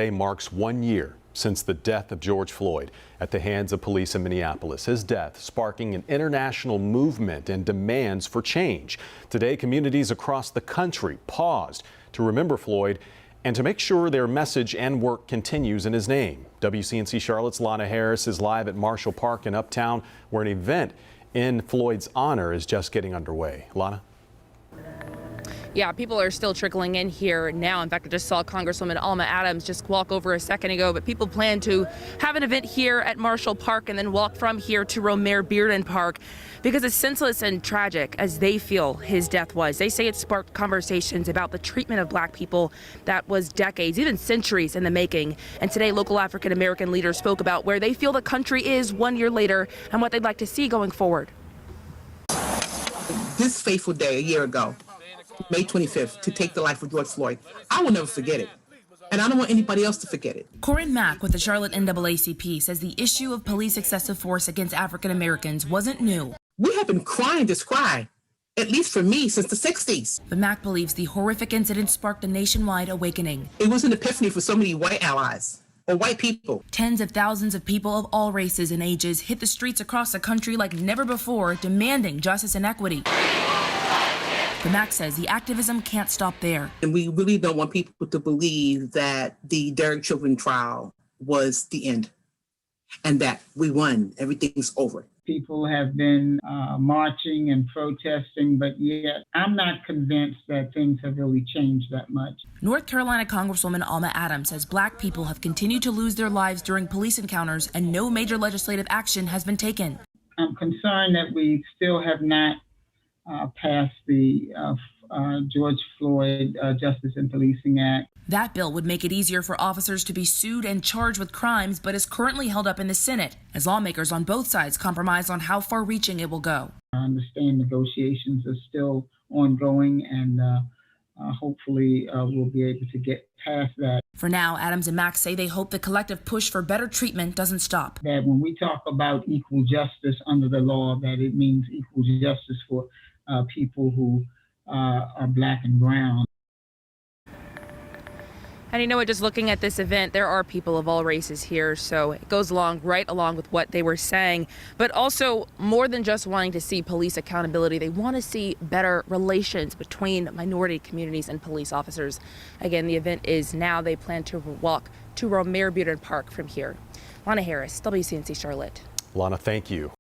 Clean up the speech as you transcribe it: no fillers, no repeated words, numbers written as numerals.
Today marks 1 year since the death of George Floyd at the hands of police in Minneapolis. His death sparking an international movement and demands for change. Today, communities across the country paused to remember Floyd and to make sure their message and work continues in his name. WCNC Charlotte's Lana Harris is live at Marshall Park in Uptown, where an event in Floyd's honor is just getting underway. Lana? Yeah, people are still trickling in here now. In fact, I just saw Congresswoman Alma Adams just walk over a second ago, but people plan to have an event here at Marshall Park and then walk from here to Romare Bearden Park because it's senseless and tragic as they feel his death was. They say it sparked conversations about the treatment of black people that was decades, even centuries in the making. And today, local African American leaders spoke about where they feel the country is 1 year later and what they'd like to see going forward. This fateful day a year ago, May 25th, to take the life of George Floyd, I will never forget it. And I don't want anybody else to forget it. Corine Mack with the Charlotte NAACP says the issue of police excessive force against African Americans wasn't new. We have been crying this cry, at least for me, since the 60s. But Mack believes the horrific incident sparked a nationwide awakening. It was an epiphany for so many white allies, or white people. Tens of thousands of people of all races and ages hit the streets across the country like never before, demanding justice and equity. But Mack says the activism can't stop there. And we really don't want people to believe that the Derek Chauvin trial was the end and that we won, everything's over. People have been marching and protesting, but yet I'm not convinced that things have really changed that much. North Carolina Congresswoman Alma Adams says black people have continued to lose their lives during police encounters and no major legislative action has been taken. I'm concerned that we still have not passed the George Floyd Justice and Policing Act. That bill would make it easier for officers to be sued and charged with crimes, but is currently held up in the Senate as lawmakers on both sides compromise on how far-reaching it will go. I understand negotiations are still ongoing, and hopefully we'll be able to get past that. For now, Adams and Mack say they hope the collective push for better treatment doesn't stop. That when we talk about equal justice under the law, that it means equal justice for people who are black and brown. And you know what, just looking at this event, there are people of all races here, so it goes right along with what they were saying. But also, more than just wanting to see police accountability, they want to see better relations between minority communities and police officers. Again, the event is now. They plan to walk to Romare Bearden Park from here. Lana Harris, WCNC Charlotte. Lana, thank you.